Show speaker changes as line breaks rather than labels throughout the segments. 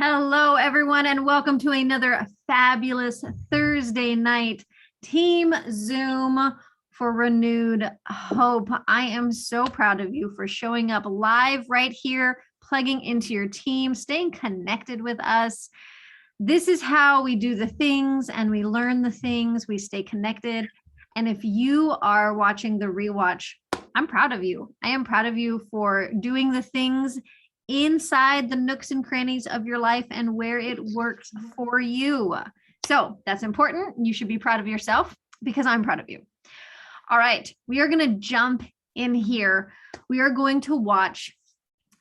Hello, everyone, and welcome to another fabulous Thursday night Team Zoom for Renewed Hope. I am so proud of you for showing up live right here, plugging into your team, staying connected with us. This is how we do the things and we learn the things, we stay connected. And if you are watching the rewatch, I'm proud of you. I am proud of you for doing the things inside the nooks and crannies of your life and where it works for you. So that's important. You should be proud of yourself because I'm proud of you. All right, we are going to jump in here. We are going to watch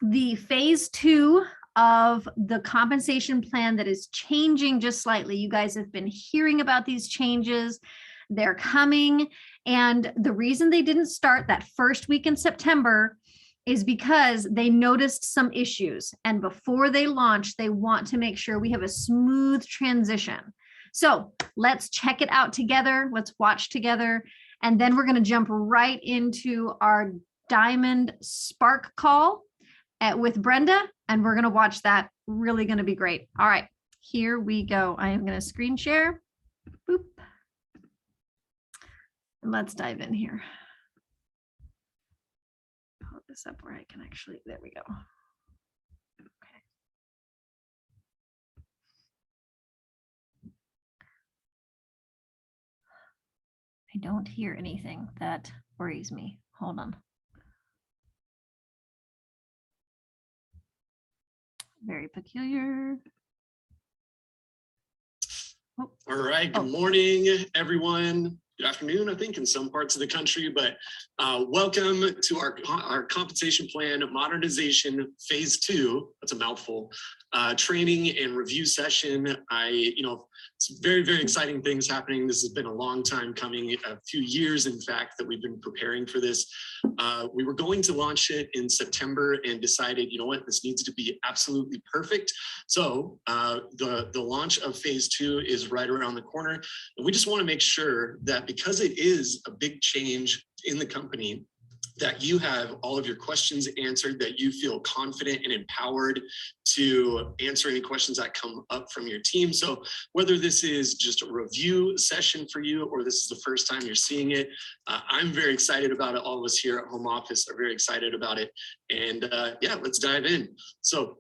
the phase 2 of the compensation plan that is changing just slightly. You guys have been hearing about these changes. They're coming. And the reason they didn't start that first week in September is because they noticed some issues. And before they launch, they want to make sure we have a smooth transition. So let's check it out together. Let's watch together. And then we're going to jump right into our Diamond Spark call with Brenda. And we're going to watch that. Really going to be great. All right, here we go. I am going to screen share. Boop. And let's dive in here. This up where I can actually, there we go. Okay. I don't hear anything. That worries me. Hold on. Very peculiar.
Oh. All right, good morning, everyone. Good afternoon, I think, in some parts of the country, but welcome to our compensation plan modernization phase 2. That's a mouthful. Training and review session. It's very, very exciting things happening. This has been a long time coming, a few years, in fact, that we've been preparing for this. We were going to launch it in September and decided, you know what, this needs to be absolutely perfect. So the launch of phase 2 is right around the corner. And we just want to make sure that because it is a big change in the company, that you have all of your questions answered, that you feel confident and empowered to answer any questions that come up from your team. So whether this is just a review session for you or this is the first time you're seeing it, I'm very excited about it. All of us here at home office are very excited about it. And yeah, let's dive in. So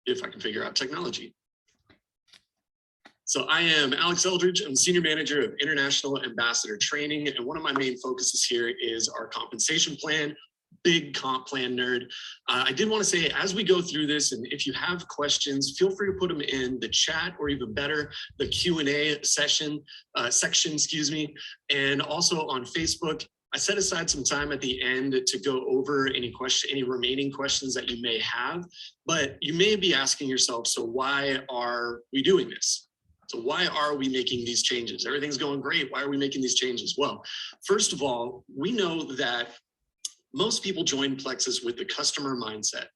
if I can figure out technology. So I am Alex Eldridge. I'm Senior Manager of International Ambassador Training. And one of my main focuses here is our compensation plan, big comp plan nerd. I did want to say, as we go through this, and if you have questions, feel free to put them in the chat, or even better, the Q&A section, and also on Facebook. I set aside some time at the end to go over any remaining questions that you may have, but you may be asking yourself, so why are we doing this? So why are we making these changes? Everything's going great. Why are we making these changes? Well, first of all, we know that most people join Plexus with the customer mindset.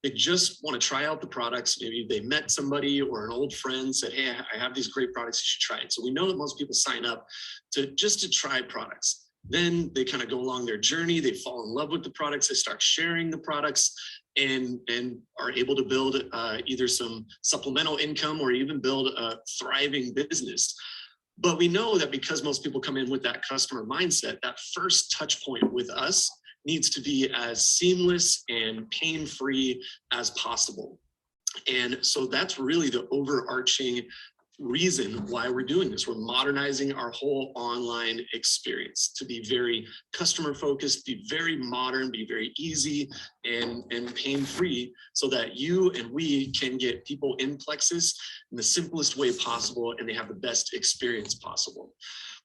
They just want to try out the products. Maybe they met somebody or an old friend said, hey, I have these great products, you should try it. So we know that most people sign up to try products. Then they kind of go along their journey. They fall in love with the products. They start sharing the products and are able to build either some supplemental income or even build a thriving business. But we know that because most people come in with that customer mindset, that first touch point with us needs to be as seamless and pain-free as possible. And so that's really the overarching reason why we're doing this. We're modernizing our whole online experience to be very customer focused, be very modern, be very easy and pain-free, so that you and we can get people in Plexus in the simplest way possible and they have the best experience possible.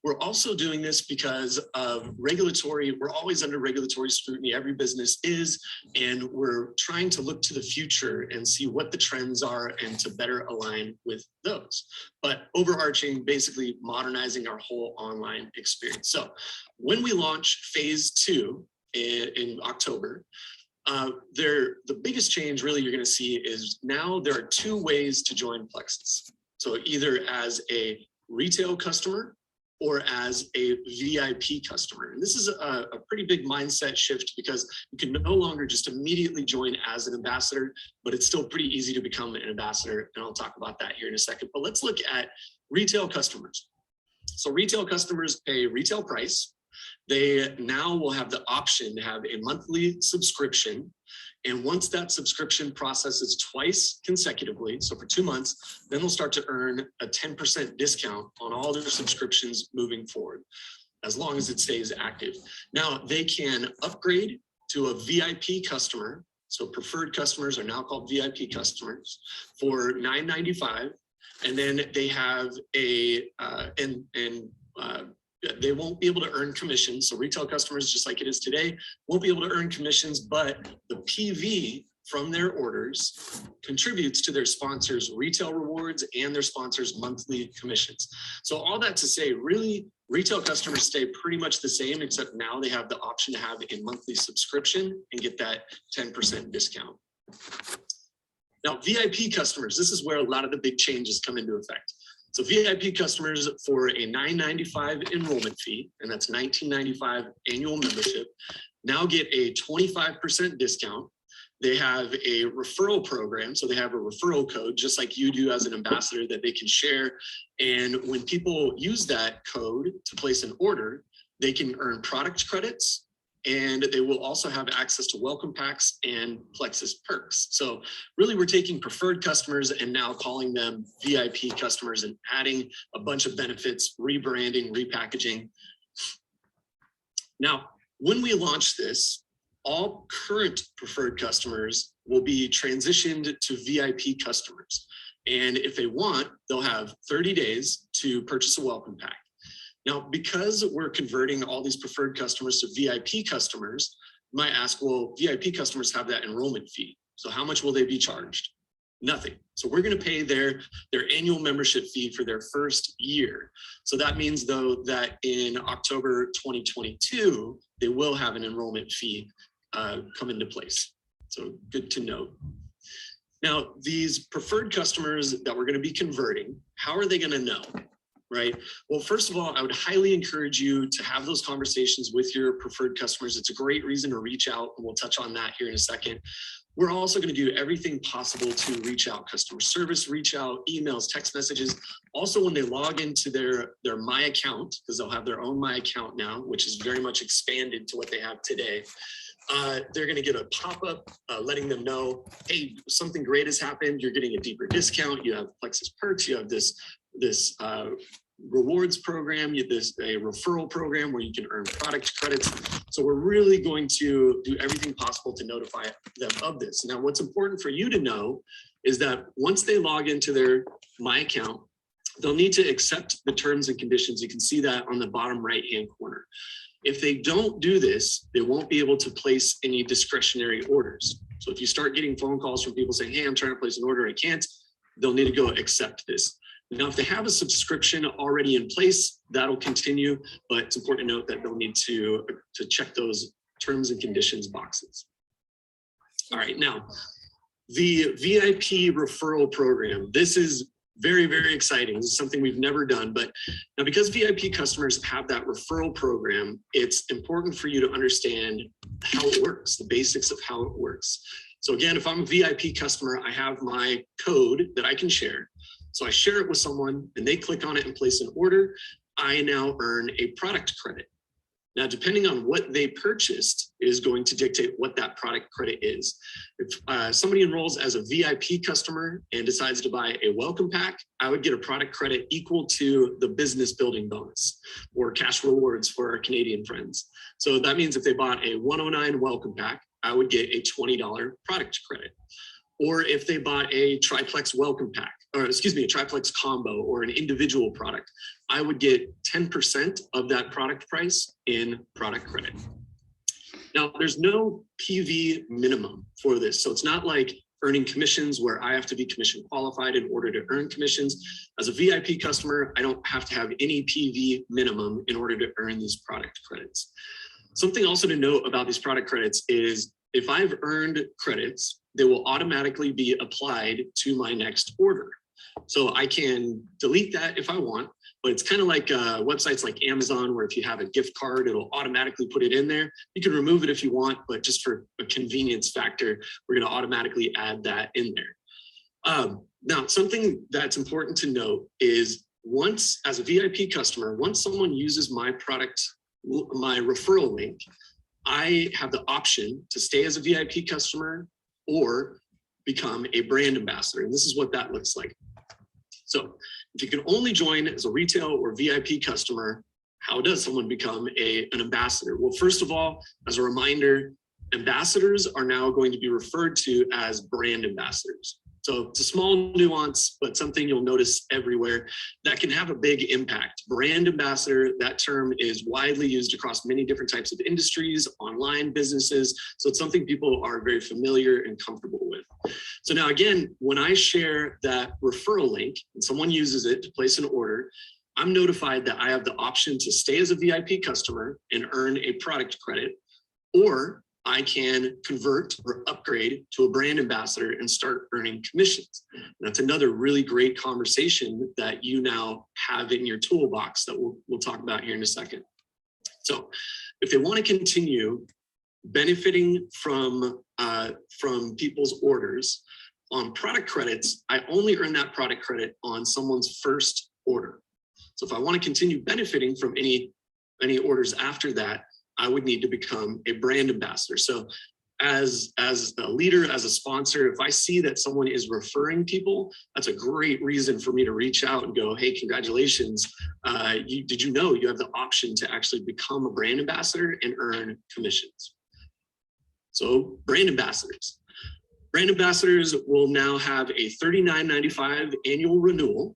We're also doing this because of we're always under regulatory scrutiny, every business is, and we're trying to look to the future and see what the trends are and to better align with those. But overarching, basically modernizing our whole online experience. So when we launch phase 2 in October, the biggest change really you're going to see is now there are 2 ways to join Plexus. So either as a retail customer or as a VIP customer. And this is a pretty big mindset shift because you can no longer just immediately join as an ambassador, but it's still pretty easy to become an ambassador. And I'll talk about that here in a second. But let's look at retail customers. So retail customers pay retail price. They now will have the option to have a monthly subscription. And once that subscription processes twice consecutively, so for 2 months, then they'll start to earn a 10% discount on all their subscriptions moving forward, as long as it stays active. Now they can upgrade to a VIP customer. So preferred customers are now called VIP customers for $9.95. And then they have they won't be able to earn commissions. So retail customers, just like it is today, won't be able to earn commissions, but the PV from their orders contributes to their sponsors' retail rewards and their sponsors' monthly commissions. So all that to say, really, retail customers stay pretty much the same, except now they have the option to have a monthly subscription and get that 10% discount. Now, VIP customers, this is where a lot of the big changes come into effect. So VIP customers, for a $9.95 enrollment fee, and that's $19.95 annual membership, now get a 25% discount. They have a referral program. So they have a referral code, just like you do as an ambassador, that they can share. And when people use that code to place an order, they can earn product credits, and they will also have access to welcome packs and Plexus perks. So really, we're taking preferred customers and now calling them VIP customers and adding a bunch of benefits, rebranding, repackaging. Now, when we launch this, all current preferred customers will be transitioned to VIP customers. And if they want, they'll have 30 days to purchase a welcome pack. Now, because we're converting all these preferred customers to VIP customers, you might ask, well, VIP customers have that enrollment fee. So how much will they be charged? Nothing. So we're going to pay their annual membership fee for their first year. So that means, though, that in October 2022, they will have an enrollment fee come into place. So good to note. Now, these preferred customers that we're going to be converting, how are they going to know? Right? Well, first of all, I would highly encourage you to have those conversations with your preferred customers. It's a great reason to reach out, and we'll touch on that here in a second. We're also going to do everything possible to reach out, customer service, reach out, emails, text messages. Also, when they log into their My Account, because they'll have their own My Account now, which is very much expanded to what they have today, they're going to get a pop-up letting them know, hey, something great has happened. You're getting a deeper discount. You have Plexus perks. You have this rewards program, there's a referral program where you can earn product credits. So we're really going to do everything possible to notify them of this. Now, what's important for you to know is that once they log into their My Account, they'll need to accept the terms and conditions. You can see that on the bottom right-hand corner. If they don't do this, they won't be able to place any discretionary orders. So if you start getting phone calls from people saying, hey, I'm trying to place an order, I can't, they'll need to go accept this. Now, if they have a subscription already in place, that'll continue, but it's important to note that they'll need to check those terms and conditions boxes. All right, now, the VIP referral program, this is very, very exciting. This is something we've never done, but now because VIP customers have that referral program, it's important for you to understand how it works, the basics of how it works. So again, if I'm a VIP customer, I have my code that I can share. So I share it with someone and they click on it and place an order. I now earn a product credit. Now, depending on what they purchased is going to dictate what that product credit is. If somebody enrolls as a VIP customer and decides to buy a welcome pack, I would get a product credit equal to the business building bonus or cash rewards for our Canadian friends. So that means if they bought a 109 welcome pack, I would get a $20 product credit. Or if they bought a triplex welcome pack, or excuse me, a triplex combo or an individual product, I would get 10% of that product price in product credit. Now, there's no PV minimum for this. So it's not like earning commissions where I have to be commission qualified in order to earn commissions. As a VIP customer, I don't have to have any PV minimum in order to earn these product credits. Something also to note about these product credits is if I've earned credits, they will automatically be applied to my next order. So I can delete that if I want, but it's kind of like websites like Amazon, where if you have a gift card, it'll automatically put it in there. You can remove it if you want, but just for a convenience factor, we're going to automatically add that in there. Now, something that's important to note is once, as a VIP customer, once someone uses my product, my referral link, I have the option to stay as a VIP customer or become a brand ambassador. And this is what that looks like. So if you can only join as a retail or VIP customer, how does someone become an ambassador? Well, first of all, as a reminder, ambassadors are now going to be referred to as brand ambassadors. So it's a small nuance, but something you'll notice everywhere that can have a big impact. Brand ambassador, that term is widely used across many different types of industries, online businesses. So it's something people are very familiar and comfortable with. So now again, when I share that referral link and someone uses it to place an order, I'm notified that I have the option to stay as a VIP customer and earn a product credit, or I can convert or upgrade to a brand ambassador and start earning commissions. And that's another really great conversation that you now have in your toolbox that we'll talk about here in a second. So if they want to continue benefiting from people's orders on product credits, I only earn that product credit on someone's first order. So if I want to continue benefiting from any orders after that, I would need to become a brand ambassador. So as a leader, as a sponsor, if I see that someone is referring people, that's a great reason for me to reach out and go, hey, congratulations. Did you know you have the option to actually become a brand ambassador and earn commissions? So brand ambassadors. Brand ambassadors will now have a $39.95 annual renewal.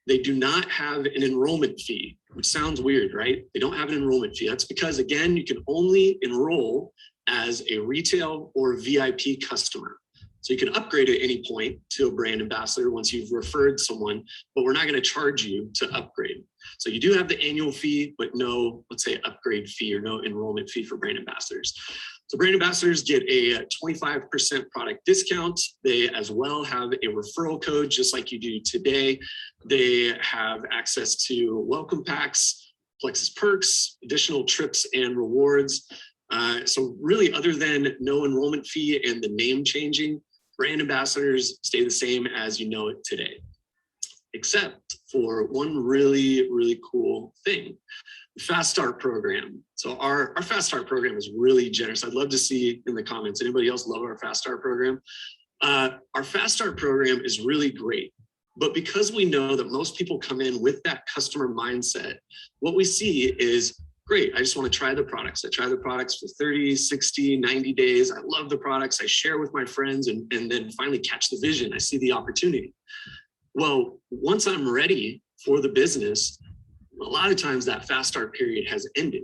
They do not have an enrollment fee, which sounds weird, right? They don't have an enrollment fee. That's because, again, you can only enroll as a retail or VIP customer. So you can upgrade at any point to a brand ambassador once you've referred someone, but we're not going to charge you to upgrade. So you do have the annual fee, but no, let's say, upgrade fee or no enrollment fee for brand ambassadors. So brand ambassadors get a 25% product discount. They as well have a referral code, just like you do today. They have access to welcome packs, Plexus perks, additional trips and rewards. So really, other than no enrollment fee and the name changing, brand ambassadors stay the same as you know it today, except for one really, really cool thing. The Fast Start program. So our Fast Start program is really generous. I'd love to see in the comments, anybody else love our Fast Start program? Our Fast Start program is really great, but because we know that most people come in with that customer mindset, what we see is, great, I just want to try the products. I try the products for 30, 60, 90 days. I love the products. I share with my friends and then finally catch the vision. I see the opportunity. Well, once I'm ready for the business, a lot of times that fast start period has ended.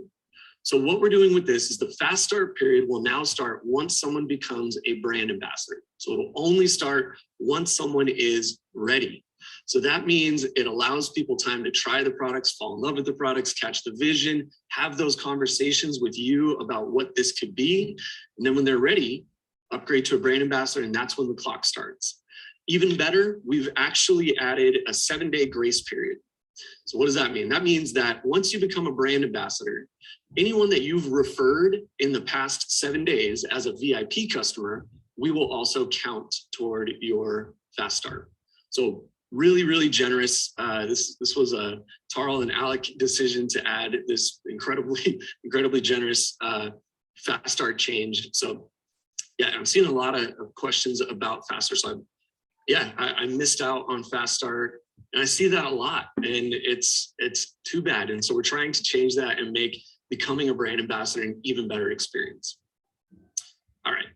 So what we're doing with this is the fast start period will now start once someone becomes a brand ambassador. So it'll only start once someone is ready. So that means it allows people time to try the products, fall in love with the products, catch the vision, have those conversations with you about what this could be. And then when they're ready, upgrade to a brand ambassador, and that's when the clock starts. Even better, we've actually added a 7-day grace period. So what does that mean? That means that once you become a brand ambassador, anyone that you've referred in the past 7 days as a VIP customer, we will also count toward your fast start. So really, really generous. This was a Tarl and Alec decision to add this incredibly generous fast start change. So yeah, I'm seeing a lot of questions about faster. So I missed out on fast start. And I see that a lot, and it's too bad. And so we're trying to change that and make becoming a brand ambassador an even better experience. All right.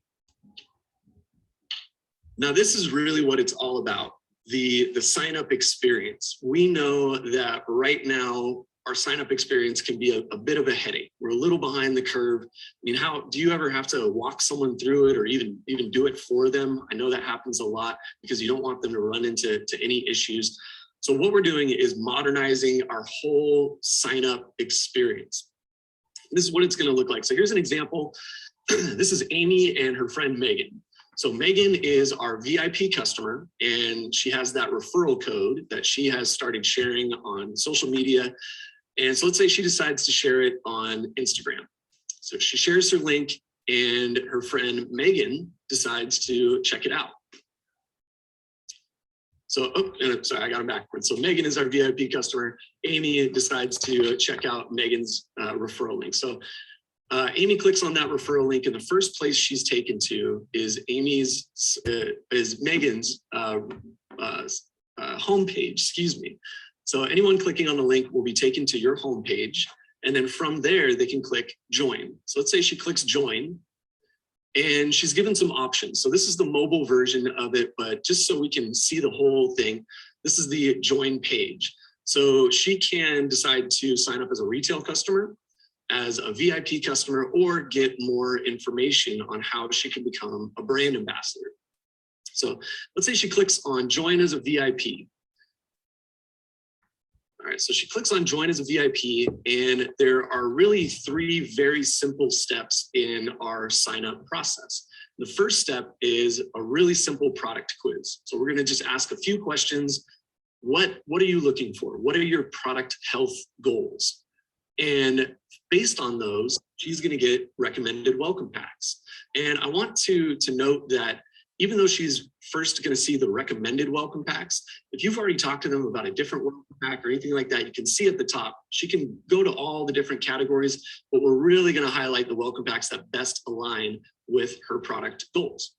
Now, this is really what it's all about, the sign-up experience. We know that right now, our sign-up experience can be a bit of a headache. We're a little behind the curve. I mean, how do you ever have to walk someone through it or even do it for them? I know that happens a lot because you don't want them to run into any issues. So what we're doing is modernizing our whole sign-up experience. This is what it's going to look like. So here's an example. This is Amy and her friend Megan. So Megan is our VIP customer, and she has that referral code that she has started sharing on social media. And so let's say she decides to share it on Instagram. So she shares her link, and her friend Megan decides to check it out. So, sorry, I got them backwards. So Megan is our VIP customer. Amy decides to check out Megan's referral link. So Amy clicks on that referral link, and the first place she's taken to is Megan's homepage, excuse me. So anyone clicking on the link will be taken to your homepage, and then from there they can click join. So let's say she clicks join, and she's given some options. So this is the mobile version of it, but just so we can see the whole thing, this is the join page. So she can decide to sign up as a retail customer, as a VIP customer, or get more information on how she can become a brand ambassador. So let's say she clicks on join as a VIP. All right, so she clicks on join as a VIP, and there are really 3 very simple steps in our sign up process. The first step is a really simple product quiz. So we're gonna just ask a few questions. What are you looking for? What are your product health goals? And based on those, she's gonna get recommended welcome packs. And I want to note that even though she's first gonna see the recommended welcome packs, if you've already talked to them about a different welcome pack or anything like that, you can see at the top, she can go to all the different categories, but we're really gonna highlight the welcome packs that best align with her product goals.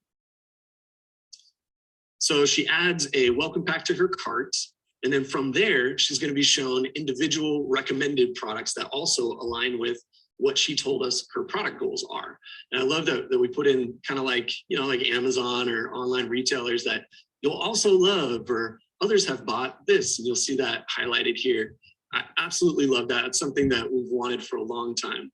So she adds a welcome pack to her cart, and then from there, she's going to be shown individual recommended products that also align with what she told us her product goals are. And I love that we put in kind of like, like Amazon or online retailers that you'll also love, or others have bought this, and you'll see that highlighted here. I absolutely love that. It's something that we've wanted for a long time.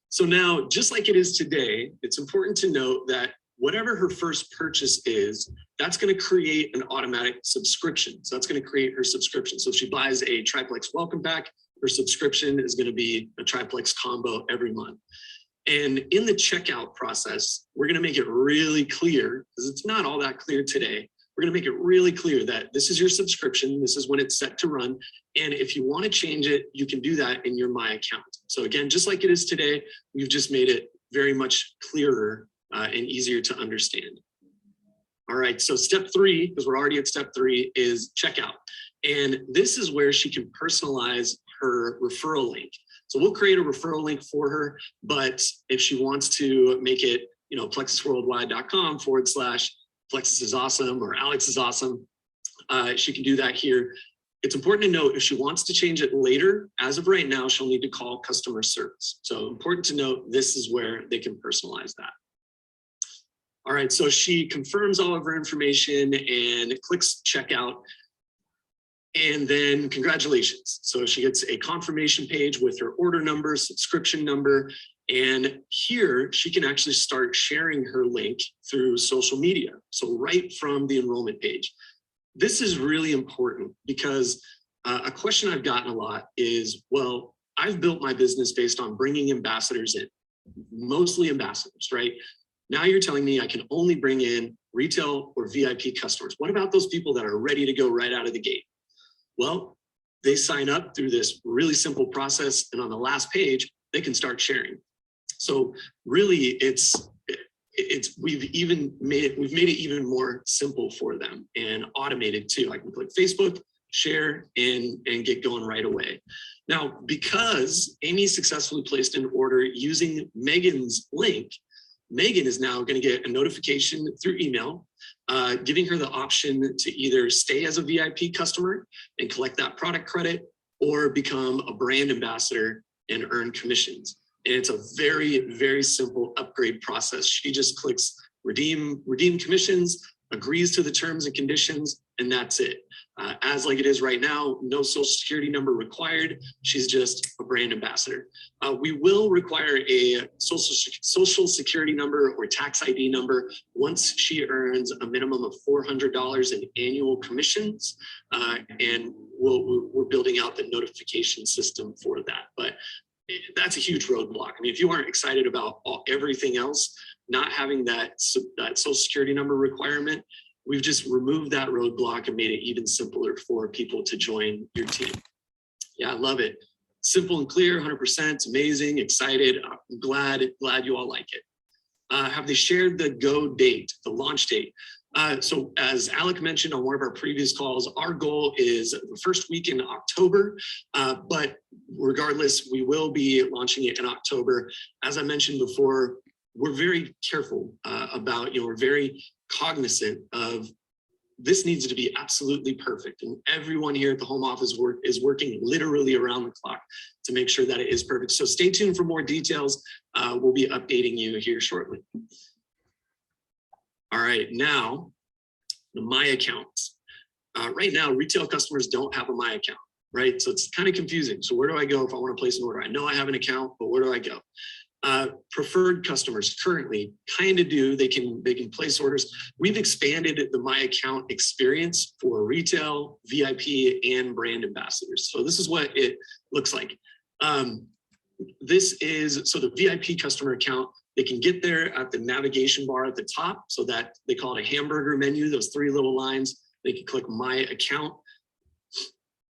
So now, just like it is today, it's important to note that whatever her first purchase is, that's going to create an automatic subscription. So that's going to create her subscription. So if she buys a triplex welcome pack, her subscription is going to be a triplex combo every month. And in the checkout process, we're going to make it really clear, because it's not all that clear today. We're going to make it really clear that this is your subscription. This is when it's set to run. And if you want to change it, you can do that in your My Account. So again, just like it is today, we've just made it very much clearer and easier to understand. All right, so step 3, because we're already at step 3, is checkout. And this is where she can personalize her referral link. So we'll create a referral link for her, but if she wants to make it, plexusworldwide.com/Plexus is awesome or Alex is awesome, she can do that here. It's important to note if she wants to change it later, as of right now, she'll need to call customer service. So important to note, this is where they can personalize that. All right, so she confirms all of her information and clicks checkout. And then congratulations. So she gets a confirmation page with her order number, subscription number, and here she can actually start sharing her link through social media. So right from the enrollment page. This is really important because a question I've gotten a lot is, well, I've built my business based on bringing ambassadors in, mostly ambassadors, right? Now you're telling me I can only bring in retail or VIP customers. What about those people that are ready to go right out of the gate? Well, they sign up through this really simple process, and on the last page, they can start sharing. So really, we've made it even more simple for them and automated too. I can click Facebook, share, and get going right away. Now, because Amy successfully placed an order using Megan's link, Megan is now going to get a notification through email, giving her the option to either stay as a VIP customer and collect that product credit, or become a brand ambassador and earn commissions. And it's a very, very simple upgrade process. She just clicks redeem commissions, agrees to the terms and conditions, and that's it. As like it is right now, no social security number required. She's just a brand ambassador. We will require a social security number or tax ID number once she earns a minimum of $400 in annual commissions, and we're building out the notification system for that. But that's a huge roadblock. I mean, if you aren't excited about everything else, not having that social security number requirement, we've just removed that roadblock and made it even simpler for people to join your team. Yeah, I love it. Simple and clear, 100%. It's amazing, excited. I'm glad you all like it. Have they shared the go date, the launch date? So as Alec mentioned on one of our previous calls, our goal is the first week in October, but regardless, we will be launching it in October. As I mentioned before, we're very careful about, we're very cognizant of this needs to be absolutely perfect. And everyone here at the home office is working literally around the clock to make sure that it is perfect. So stay tuned for more details. We'll be updating you here shortly. All right, now the My Accounts. Right now, retail customers don't have a My Account, right? So it's kind of confusing. So where do I go if I want to place an order? I know I have an account, but where do I go? Preferred customers currently kind of do. They can place orders. We've expanded the My Account experience for retail, VIP, and brand ambassadors. So this is what it looks like. This is, so the VIP customer account, they can get there at the navigation bar at the top. So that they call it a hamburger menu, those three little lines. They can click My Account.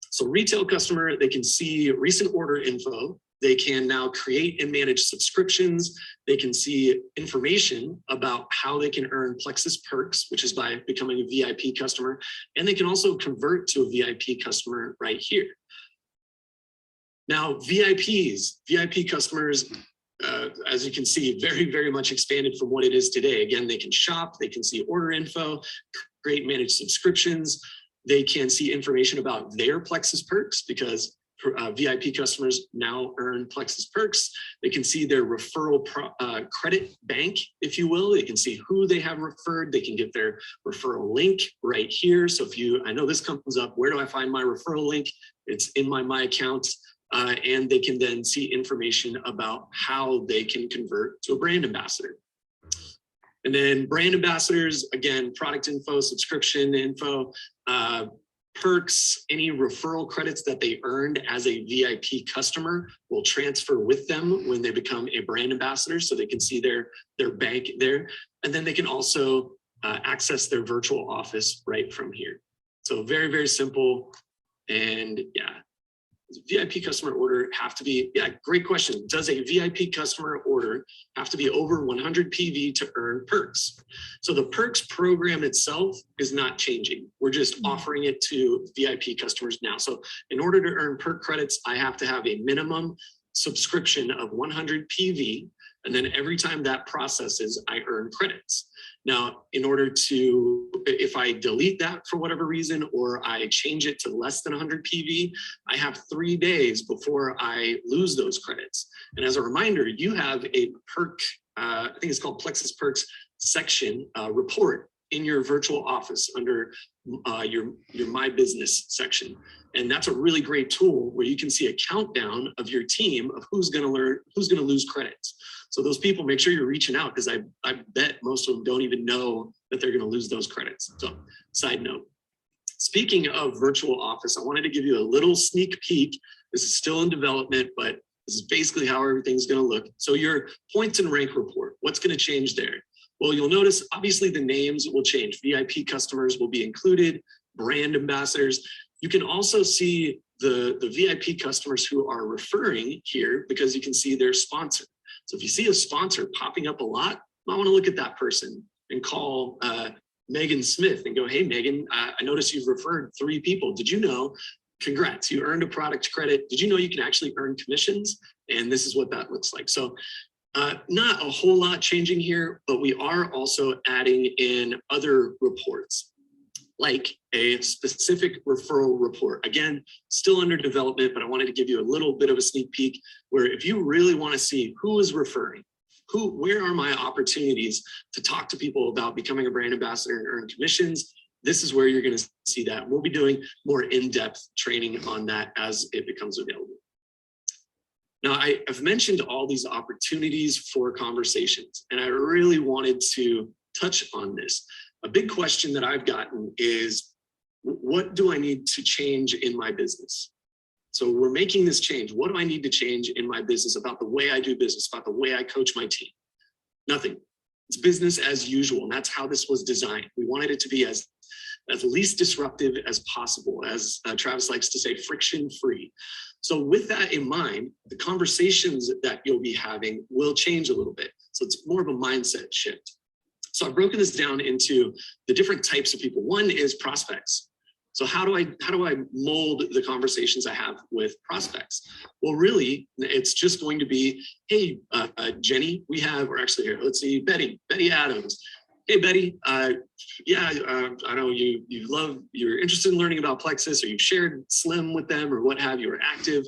So retail customer, they can see recent order info. They can now create and manage subscriptions. They can see information about how they can earn Plexus perks, which is by becoming a VIP customer. And they can also convert to a VIP customer right here. Now, VIP customers, as you can see, very, very much expanded from what it is today. Again, they can shop, they can see order info, create managed subscriptions. They can see information about their Plexus perks because VIP customers now earn Plexus perks. They can see their referral credit bank, if you will. They can see who they have referred. They can get their referral link right here. So I know this comes up, where do I find my referral link? It's in my account. And they can then see information about how they can convert to a brand ambassador. And then brand ambassadors, again, product info, subscription info, perks, any referral credits that they earned as a VIP customer will transfer with them when they become a brand ambassador, so they can see their bank there. And then they can also access their virtual office right from here. So very, very simple. And yeah, does a VIP customer order have to be, great question. Does a VIP customer order have to be over 100 PV to earn perks? So the perks program itself is not changing. We're just offering it to VIP customers now. So in order to earn perk credits, I have to have a minimum subscription of 100 PV. And then every time that processes, I earn credits. Now, in order to, if I delete that for whatever reason, or I change it to less than 100 PV, I have 3 days before I lose those credits. And as a reminder, you have a perk, I think it's called Plexus Perks section report in your virtual office under your My Business section. And that's a really great tool where you can see a countdown of your team of who's gonna lose credits. So those people, make sure you're reaching out, because I bet most of them don't even know that they're gonna lose those credits. So side note. Speaking of virtual office, I wanted to give you a little sneak peek. This is still in development, but this is basically how everything's gonna look. So your points and rank report, what's gonna change there? Well, you'll notice, obviously the names will change. VIP customers will be included, brand ambassadors. You can also see the VIP customers who are referring here, because you can see their sponsor. So if you see a sponsor popping up a lot, you might want to look at that person and call Megan Smith and go, hey, Megan, I noticed you've referred 3 people. Did you know? Congrats, you earned a product credit. Did you know you can actually earn commissions? And this is what that looks like. So not a whole lot changing here, but we are also adding in other reports, like a specific referral report. Again, still under development, but I wanted to give you a little bit of a sneak peek where if you really want to see who is referring, where are my opportunities to talk to people about becoming a brand ambassador and earn commissions, this is where you're going to see that. We'll be doing more in-depth training on that as it becomes available. Now, I've mentioned all these opportunities for conversations, and I really wanted to touch on this. A big question that I've gotten is, what do I need to change in my business? So we're making this change. What do I need to change in my business about the way I do business, about the way I coach my team? Nothing. It's business as usual. And that's how this was designed. We wanted it to be as least disruptive as possible, as Travis likes to say, friction free. So with that in mind, the conversations that you'll be having will change a little bit. So it's more of a mindset shift. So I've broken this down into the different types of people. One is prospects. So how do I mold the conversations I have with prospects? Well, really, it's just going to be, hey, Jenny, we have, or actually here, let's see, Betty Adams. Hey, Betty, I know you're interested in learning about Plexus, or you've shared Slim with them or what have you, or active.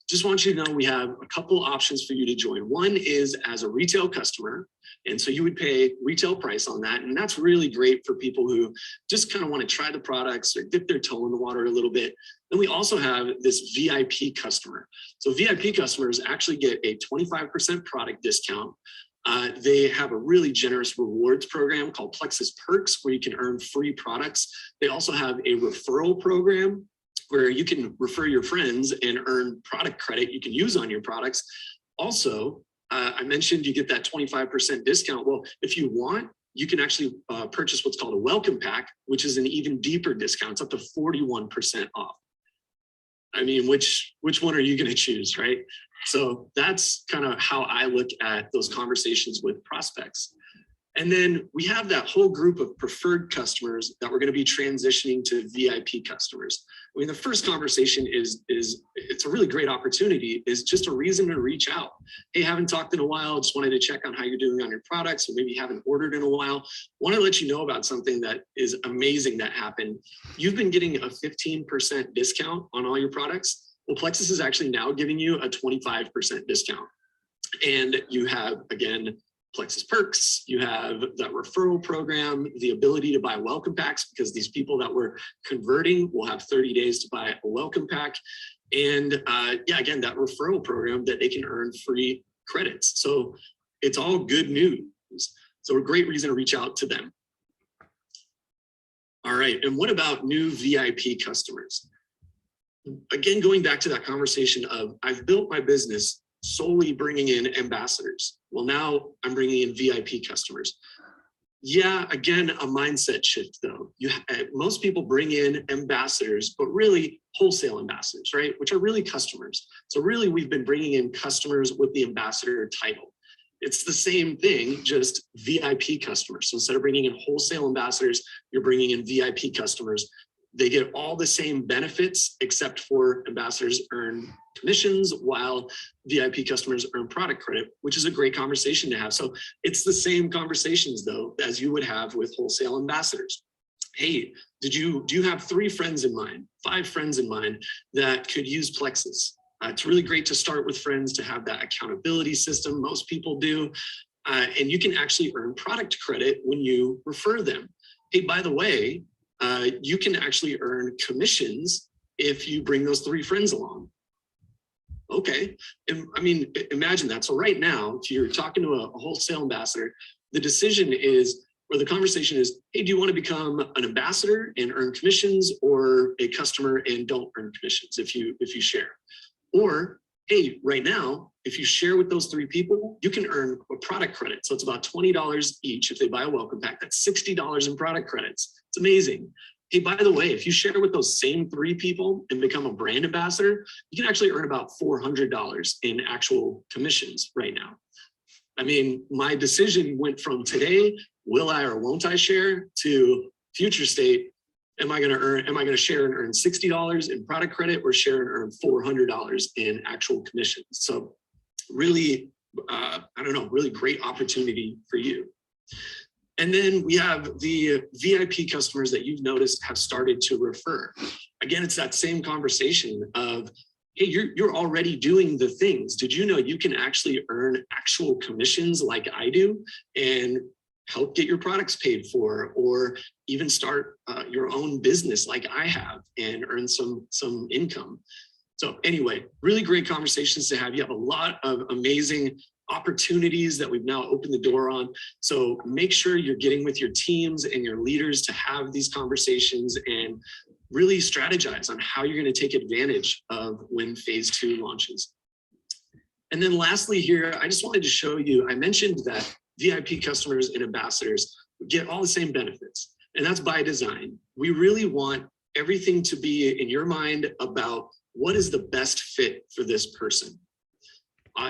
Just want you to know we have a couple options for you to join. One is as a retail customer. And so you would pay retail price on that. And that's really great for people who just kind of want to try the products or dip their toe in the water a little bit. Then we also have this VIP customer. So VIP customers actually get a 25% product discount. They have a really generous rewards program called Plexus Perks, where you can earn free products. They also have a referral program where you can refer your friends and earn product credit you can use on your products. Also, I mentioned you get that 25% discount. Well, if you want, you can actually purchase what's called a welcome pack, which is an even deeper discount. It's up to 41% off. I mean, which one are you going to choose, right? So that's kind of how I look at those conversations with prospects. And then we have that whole group of preferred customers that we're going to be transitioning to VIP customers. I mean, the first conversation is it's a really great opportunity, is just a reason to reach out. Hey, haven't talked in a while. Just wanted to check on how you're doing on your products, or maybe you haven't ordered in a while. Want to let you know about something that is amazing that happened. You've been getting a 15% discount on all your products. Well, Plexus is actually now giving you a 25% discount. And you have, again, Plexus Perks, you have that referral program, the ability to buy welcome packs, because these people that we're converting will have 30 days to buy a welcome pack. And again, that referral program that they can earn free credits. So it's all good news. So a great reason to reach out to them. All right, and what about new VIP customers? Again, going back to that conversation of, I've built my business solely bringing in ambassadors. Well, now I'm bringing in VIP customers. Yeah, again, a mindset shift though. Most people bring in ambassadors, but really wholesale ambassadors, right? Which are really customers. So really we've been bringing in customers with the ambassador title. It's the same thing, just VIP customers. So instead of bringing in wholesale ambassadors, you're bringing in VIP customers. They get all the same benefits, except for ambassadors earn commissions while VIP customers earn product credit, which is a great conversation to have. So it's the same conversations though, as you would have with wholesale ambassadors. Hey, do you have 3 friends in mind, 5 friends in mind that could use Plexus? It's really great to start with friends, to have that accountability system. Most people do. And you can actually earn product credit when you refer them. Hey, by the way, you can actually earn commissions if you bring those 3 friends along. Okay, and I mean, imagine that. So right now, if you're talking to a wholesale ambassador, the decision is, or the conversation is, hey, do you want to become an ambassador and earn commissions, or a customer and don't earn commissions if you share? Or, hey, right now, if you share with those 3 people, you can earn a product credit. So it's about $20 each if they buy a welcome pack. That's $60 in product credits. It's amazing. Hey, by the way, if you share with those same 3 people and become a brand ambassador, you can actually earn about $400 in actual commissions right now. I mean, my decision went from today, will I or won't I share, to future state, am I going to share and earn $60 in product credit, or share and earn $400 in actual commissions? So really, really great opportunity for you. And then we have the VIP customers that you've noticed have started to refer. Again, it's that same conversation of, hey, you're already doing the things. Did you know you can actually earn actual commissions like I do, and help get your products paid for, or even start your own business like I have and earn some income? So anyway, really great conversations to have. You have a lot of amazing opportunities that we've now opened the door on. So make sure you're getting with your teams and your leaders to have these conversations and really strategize on how you're going to take advantage of when phase 2 launches. And then lastly here, I just wanted to show you, I mentioned that VIP customers and ambassadors get all the same benefits. And that's by design. We really want everything to be in your mind about what is the best fit for this person.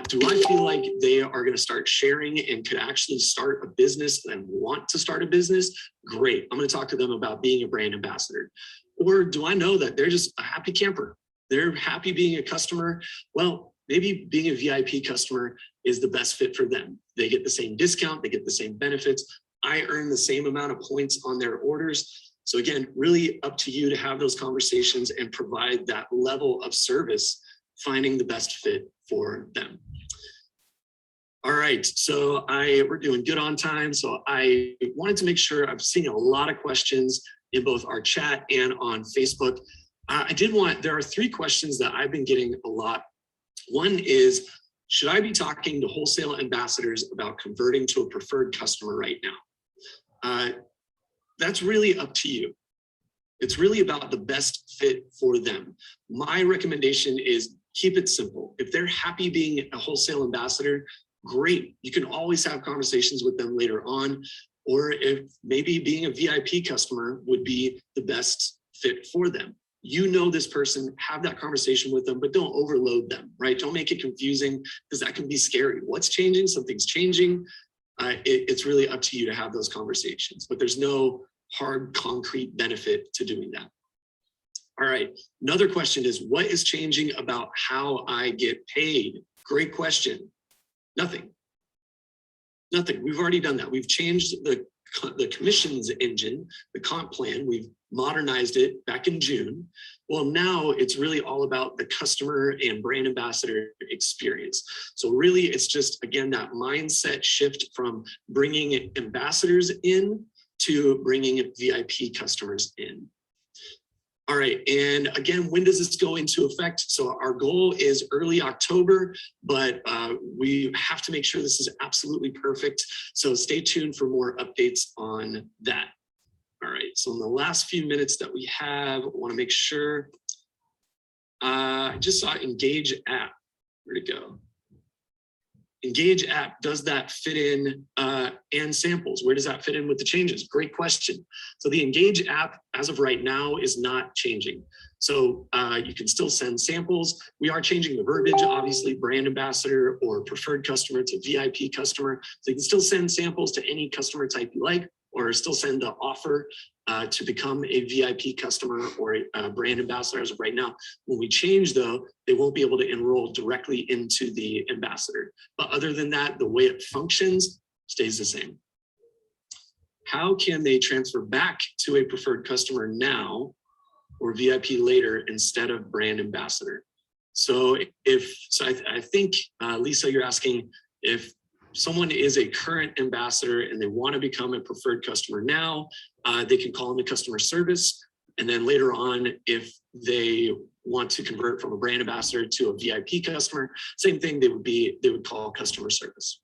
Do I feel like they are going to start sharing and could actually start a business and want to start a business? Great. I'm going to talk to them about being a brand ambassador. Or do I know that they're just a happy camper? They're happy being a customer. Well, maybe being a VIP customer is the best fit for them. They get the same discount, they get the same benefits. I earn the same amount of points on their orders. So again, really up to you to have those conversations and provide that level of service, finding the best fit for them. All right, so we're doing good on time. So I wanted to make sure, I've seen a lot of questions in both our chat and on Facebook. There are 3 questions that I've been getting a lot. One is, should I be talking to wholesale ambassadors about converting to a preferred customer right now? That's really up to you. It's really about the best fit for them. My recommendation is keep it simple. If they're happy being a wholesale ambassador, great. You can always have conversations with them later on. Or if maybe being a VIP customer would be the best fit for them. You know this person, have that conversation with them, but don't overload them, right? Don't make it confusing, because that can be scary. What's changing? Something's changing. It's really up to you to have those conversations, but there's no hard, concrete benefit to doing that. All right, another question is, what is changing about how I get paid? Great question. Nothing. Nothing. We've already done that. We've changed the commissions engine, the comp plan. We've modernized it back in June. Well, now it's really all about the customer and brand ambassador experience. So really, it's just, again, that mindset shift from bringing ambassadors in to bringing VIP customers in. All right, and again, when does this go into effect? So our goal is early October, but we have to make sure this is absolutely perfect. So stay tuned for more updates on that. All right, so in the last few minutes that we have, I want to make sure. I just saw Engage app. Where'd it go? Engage app, does that fit in, and samples? Where does that fit in with the changes? Great question. So the Engage app, as of right now, is not changing. So you can still send samples. We are changing the verbiage, obviously, brand ambassador or preferred customer to VIP customer. So you can still send samples to any customer type you like, or still send the offer to become a VIP customer or a brand ambassador. As of right now, when we change, though, they won't be able to enroll directly into the ambassador. But other than that, the way it functions stays the same. How can they transfer back to a preferred customer now or VIP later instead of brand ambassador? So I think, Lisa, you're asking if someone is a current ambassador and they want to become a preferred customer now, they can call into customer service. And then later on, if they want to convert from a brand ambassador to a VIP customer, same thing, they would call customer service.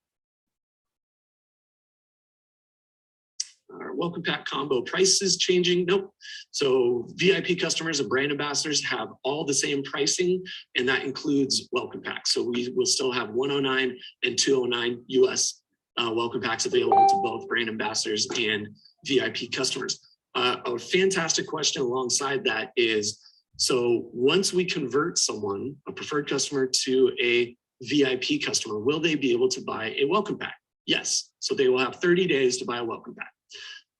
Our welcome pack combo price is changing. Nope. So VIP customers and brand ambassadors have all the same pricing, and that includes welcome packs. So we will still have 109 and 209 US welcome packs available to both brand ambassadors and VIP customers. A fantastic question alongside that is, so once we convert someone, a preferred customer, to a VIP customer, will they be able to buy a welcome pack? Yes. So they will have 30 days to buy a welcome pack.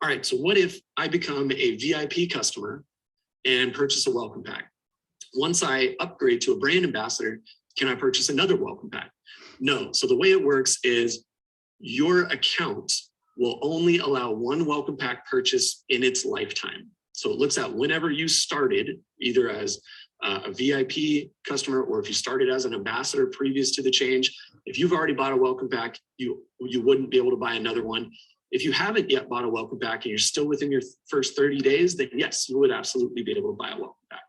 All right, so what if I become a VIP customer and purchase a welcome pack? Once I upgrade to a brand ambassador, can I purchase another welcome pack? No. So the way it works is your account will only allow one welcome pack purchase in its lifetime. So it looks at whenever you started, either as a VIP customer or if you started as an ambassador previous to the change. If you've already bought a welcome pack, you wouldn't be able to buy another one. If you haven't yet bought a welcome pack and you're still within your first 30 days, then yes, you would absolutely be able to buy a welcome pack.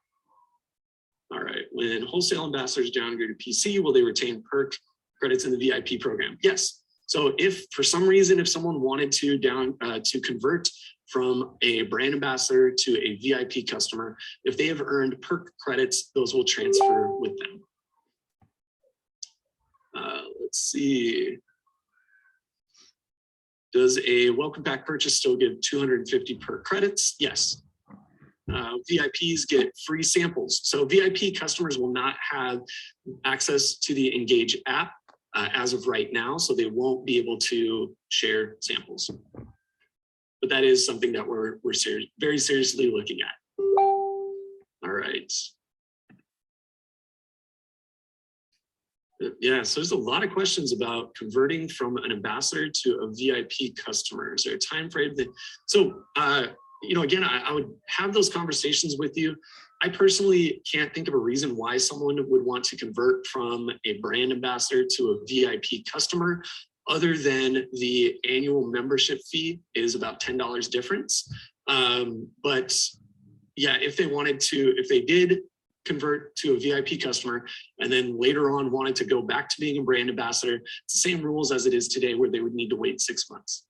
All right, when wholesale ambassadors downgrade to PC, will they retain perk credits in the VIP program? Yes. So if for some reason, if someone wanted to convert from a brand ambassador to a VIP customer, if they have earned perk credits, those will transfer with them. Let's see. Does a welcome pack purchase still give 250 per credits? Yes. VIPs get free samples. So VIP customers will not have access to the Engage app as of right now, so they won't be able to share samples. But that is something that we're very seriously looking at. All right. Yeah, so there's a lot of questions about converting from an ambassador to a VIP customer. Is there a time frame? So, you know, again, I would have those conversations with you. I personally can't think of a reason why someone would want to convert from a brand ambassador to a VIP customer, other than the annual membership fee is about $10 difference. But yeah, if they did convert to a VIP customer and then later on wanted to go back to being a brand ambassador, it's the same rules as it is today, where they would need to wait 6 months.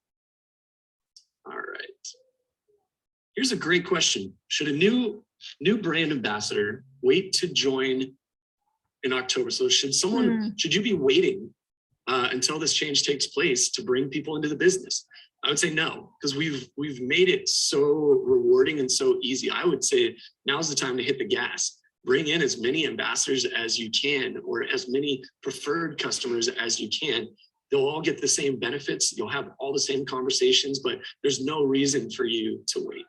All right. Here's a great question. Should a new brand ambassador wait to join in October? So should you be waiting until this change takes place to bring people into the business? I would say no, because we've made it so rewarding and so easy. I would say now's the time to hit the gas. Bring in as many ambassadors as you can, or as many preferred customers as you can. They'll all get the same benefits. You'll have all the same conversations, but there's no reason for you to wait.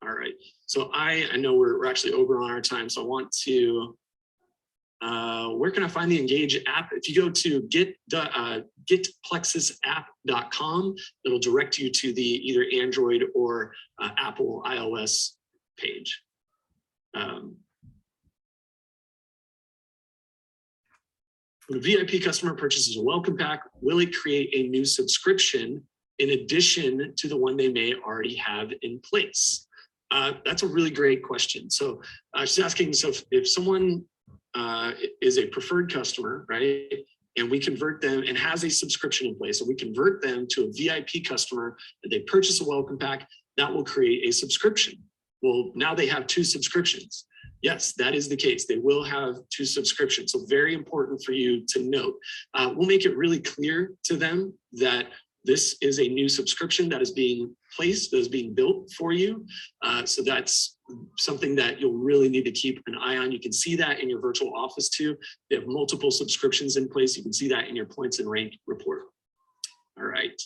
All right. So I know we're actually over on our time, so I want to, where can I find the Engage app? If you go to getplexusapp.com, it'll direct you to the either Android or Apple iOS page. When a VIP customer purchases a welcome pack, will it create a new subscription in addition to the one they may already have in place? That's a really great question. So she's asking, so if someone is a preferred customer, right, and we convert them and has a subscription in place, and we convert them to a VIP customer, and they purchase a welcome pack, that will create a subscription. Well, now they have 2 subscriptions. Yes, that is the case. They will have 2 subscriptions. So very important for you to note. We'll make it really clear to them that this is a new subscription that is being placed, that is being built for you. So that's something that you'll really need to keep an eye on. You can see that in your virtual office too. They have multiple subscriptions in place. You can see that in your points and rank report. All right.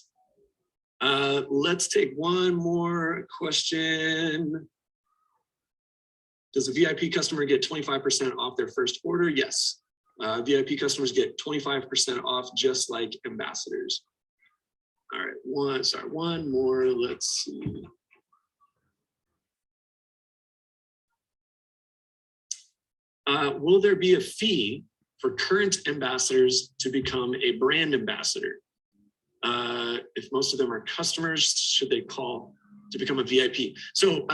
Let's take one more question. Does a VIP customer get 25% off their first order? Yes. VIP customers get 25% off, just like ambassadors. All right, one more, let's see. Will there be a fee for current ambassadors to become a brand ambassador? If most of them are customers, should they call to become a VIP? So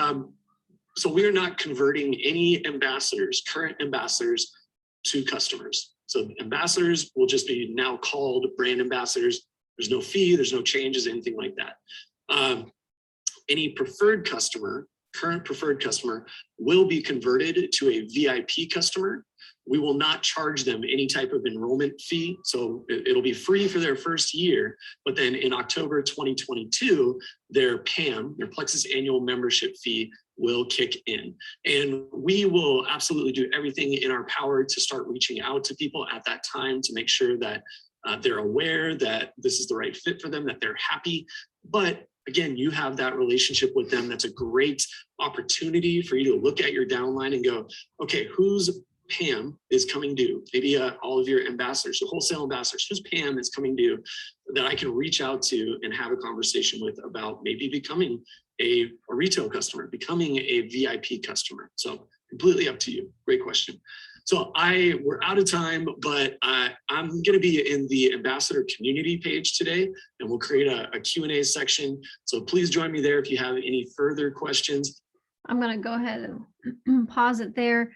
we are not converting any ambassadors, current ambassadors, to customers. So ambassadors will just be now called brand ambassadors. There's no fee, there's no changes, anything like that. Any preferred customer, current preferred customer, will be converted to a VIP customer. We will not charge them any type of enrollment fee. So it'll be free for their first year, but then in October 2022, their PAM, their Plexus annual membership fee, will kick in. And we will absolutely do everything in our power to start reaching out to people at that time to make sure that they're aware that this is the right fit for them, that they're happy. But again, you have that relationship with them. That's a great opportunity for you to look at your downline and go, okay, whose PAM is coming due? Maybe all of your ambassadors, so wholesale ambassadors, whose PAM is coming due that I can reach out to and have a conversation with about maybe becoming a retail customer, becoming a VIP customer. So completely up to you. Great question. So we're out of time, but I'm going to be in the ambassador community page today, and we'll create a Q&A section. So please join me there if you have any further questions.
I'm going to go ahead and pause it there.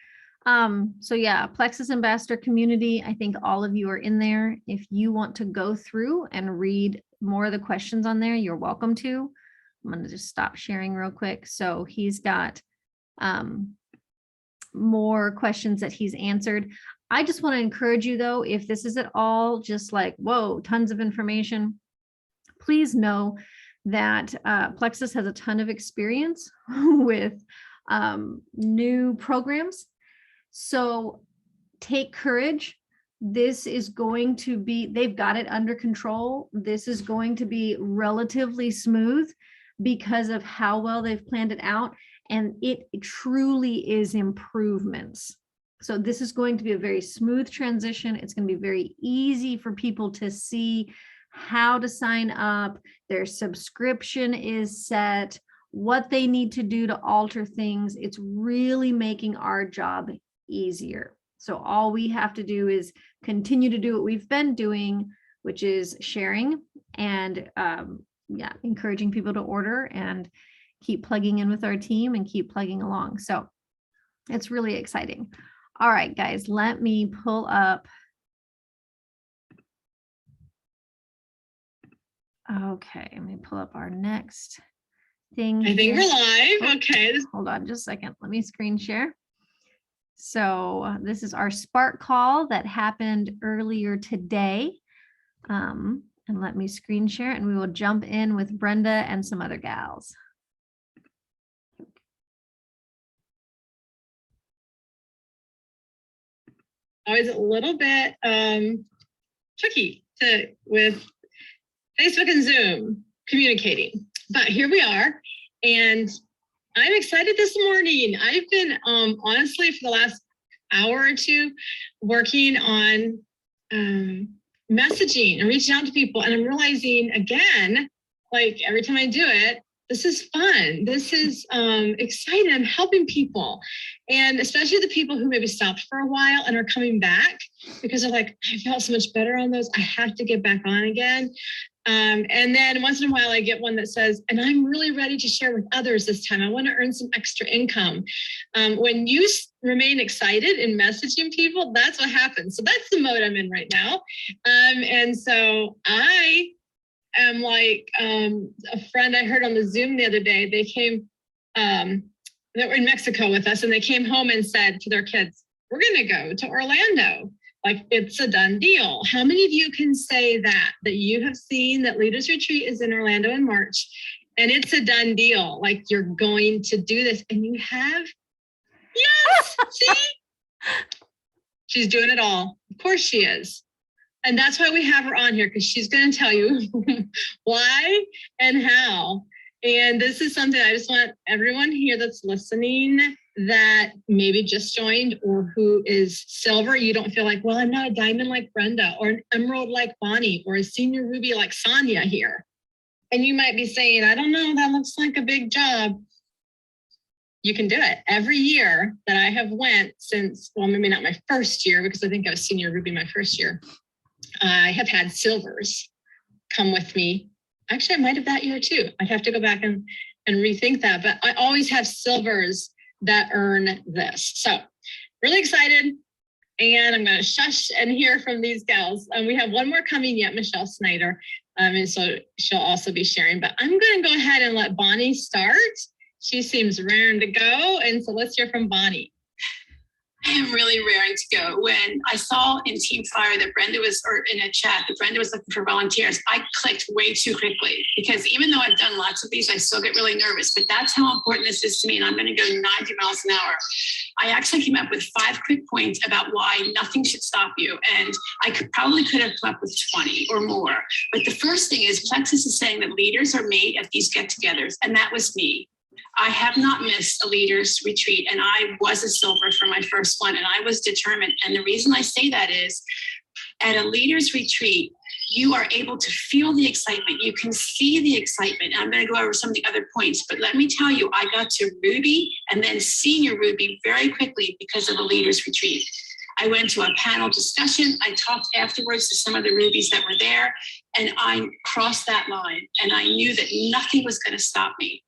So yeah, Plexus Ambassador Community, I think all of you are in there. If you want to go through and read more of the questions on there, you're welcome to. I'm going to just stop sharing real quick. So he's got more questions that he's answered. I just want to encourage you though, if this is at all just like, whoa, tons of information, please know that Plexus has a ton of experience with new programs. So take courage. This is going to be, they've got it under control. This is going to be relatively smooth because of how well they've planned it out. And it truly is improvements. So this is going to be a very smooth transition. It's going to be very easy for people to see how to sign up. Their subscription is set, what they need to do to alter things. It's really making our job easier. So all we have to do is continue to do what we've been doing, which is sharing and encouraging people to order and keep plugging in with our team and keep plugging along. So it's really exciting. All right, guys, let me pull up. Okay, let me pull up our next thing.
I think
here.
we're live. Okay.
Hold on just a second. Let me screen share. So this is our Spark call that happened earlier today. And let me screen share and we will jump in with Brenda and some other gals.
Always a little bit tricky with Facebook and Zoom communicating, but here we are. And I'm excited this morning. I've been honestly for the last hour or two working on messaging and reaching out to people. And I'm realizing again, like every time I do it, this is fun. This is exciting. I'm helping people. And especially the people who maybe stopped for a while and are coming back because they're like, I felt so much better on those. I have to get back on again. And then once in a while I get one that says, and I'm really ready to share with others this time. I want to earn some extra income. When you remain excited in messaging people, that's what happens. So that's the mode I'm in right now. And so I am like a friend I heard on the Zoom the other day. They came, they were in Mexico with us and they came home and said to their kids, we're going to go to Orlando. Like it's a done deal. How many of you can say that you have seen that Leaders Retreat is in Orlando in March and it's a done deal? Like you're going to do this and you have? Yes, see? She's doing it all. Of course she is. And that's why we have her on here because she's going to tell you why and how. And this is something I just want everyone here that's listening that maybe just joined or who is silver, you don't feel like, well, I'm not a diamond like Brenda or an emerald like Bonnie or a senior ruby like Sonya here. And you might be saying, I don't know, that looks like a big job. You can do it. Every year that I have went since, well, maybe not my first year because I think I was senior ruby my first year. I have had silvers come with me. Actually, I might have that year too. I'd have to go back and rethink that, but I always have silvers that earn this. So really excited. And I'm going to shush and hear from these gals. We have one more coming yet, Michelle Snyder. And so she'll also be sharing, but I'm going to go ahead and let Bonnie start. She seems raring to go. And so let's hear from Bonnie.
I am really raring to go. When I saw in Team Fire that Brenda was, or in a chat, that Brenda was looking for volunteers, I clicked way too quickly because even though I've done lots of these, I still get really nervous, but that's how important this is to me. And I'm going to go 90 miles an hour. I actually came up with 5 quick points about why nothing should stop you. And I could have come up with 20 or more. But the first thing is Plexus is saying that leaders are made at these get-togethers. And that was me. I have not missed a leaders retreat, and I was a silver for my first one, and I was determined. And the reason I say that is at a leaders retreat, you are able to feel the excitement. You can see the excitement. I'm going to go over some of the other points, but let me tell you, I got to Ruby and then senior Ruby very quickly because of the leaders retreat. I went to a panel discussion. I talked afterwards to some of the Rubies that were there, and I crossed that line, and I knew that nothing was going to stop me.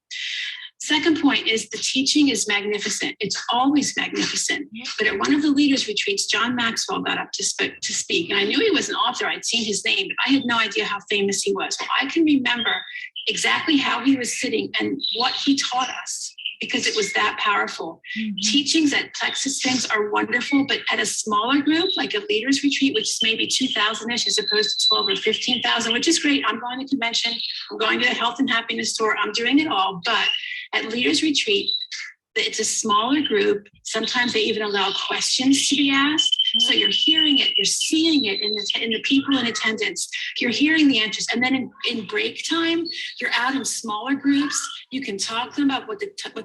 Second point is the teaching is magnificent. It's always magnificent. But at one of the leaders retreats, John Maxwell got up to speak. And I knew he was an author. I'd seen his name, but I had no idea how famous he was. Well, I can remember exactly how he was sitting and what he taught us. because it was that powerful. Teachings at Plexus things are wonderful, but at a smaller group, like a leaders retreat, which is maybe 2,000-ish as opposed to 12 or 15,000, which is great. I'm going to convention, I'm going to the health and happiness store, I'm doing it all. But at leaders retreat, it's a smaller group. Sometimes they even allow questions to be asked. So you're hearing it, you're seeing it in the people in attendance. You're hearing the answers. And then in break time, you're out in smaller groups. You can talk to them about what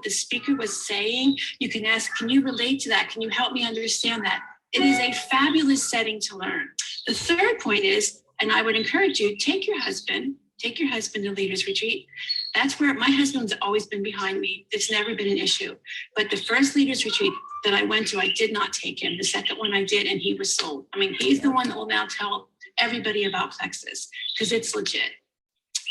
the speaker was saying. You can ask, can you relate to that? Can you help me understand that? It is a fabulous setting to learn. The third point is, and I would encourage you, take your husband to Leaders Retreat. That's where my husband's always been behind me. It's never been an issue. But the first Leaders Retreat that I went to, I did not take him. The second one I did, and he was sold. I mean, he's the one that will now tell everybody about Plexus because it's legit.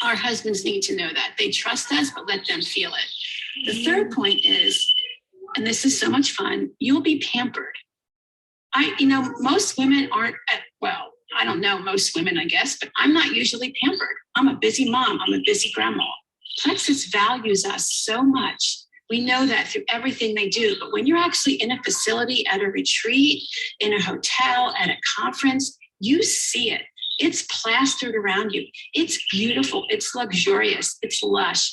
Our husbands need to know that. They trust us, but let them feel it. The third point is, and this is so much fun, you'll be pampered. Most women aren't I don't know most women, I guess, but I'm not usually pampered. I'm a busy mom. I'm a busy grandma. Plexus values us so much. We know that through everything they do. But when you're actually in a facility, at a retreat, in a hotel, at a conference, you see it. It's plastered around you. It's beautiful. It's luxurious. It's lush.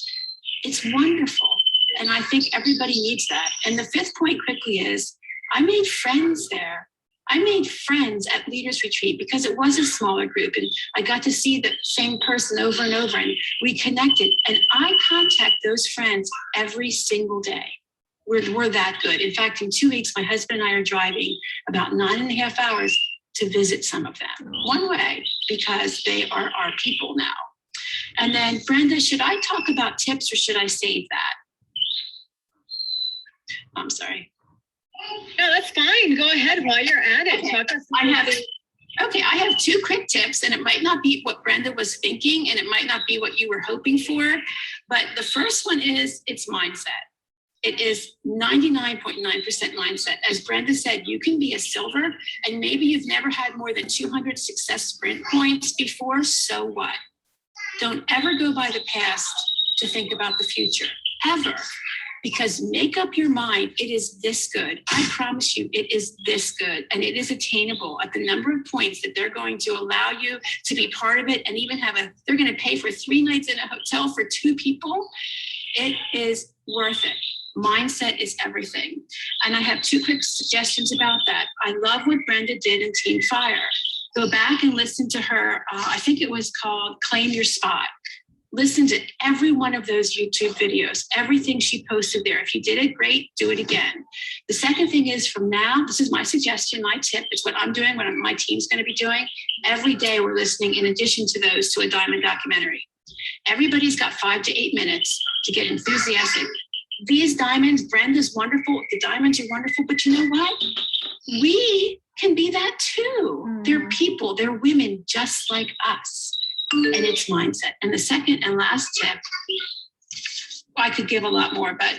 It's wonderful. And I think everybody needs that. And the fifth point quickly is, I made friends there. I made friends at Leaders Retreat because it was a smaller group and I got to see the same person over and over and we connected. And I contact those friends every single day. We're that good. In fact, in 2 weeks, my husband and I are driving about 9.5 hours to visit some of them one way because they are our people now. And then Brenda, should I talk about tips or should I save that? I'm sorry.
No, that's fine. Go ahead while you're at it. Talk us
I have 2 quick tips, and it might not be what Brenda was thinking, and it might not be what you were hoping for. But the first one is it's mindset. It is 99.9% mindset. As Brenda said, you can be a silver, and maybe you've never had more than 200 success sprint points before. So what? Don't ever go by the past to think about the future, ever. Because make up your mind, it is this good. I promise you, it is this good. And it is attainable at the number of points that they're going to allow you to be part of it and even they're going to pay for 3 nights in a hotel for 2 people. It is worth it. Mindset is everything. And I have 2 quick suggestions about that. I love what Brenda did in Team Fire. Go back and listen to her. I think it was called Claim Your Spot. Listen to every one of those YouTube videos, everything she posted there. If you did it, great, do it again. The second thing is from now, this is my suggestion, my tip. It's what I'm doing, what my team's going to be doing. Every day we're listening, in addition to those, to a Diamond documentary. Everybody's got 5 to 8 minutes to get enthusiastic. These diamonds, Brenda's wonderful. The diamonds are wonderful, but you know what? We can be that too. They're people, they're women just like us. And it's mindset. And the second and last tip, I could give a lot more, but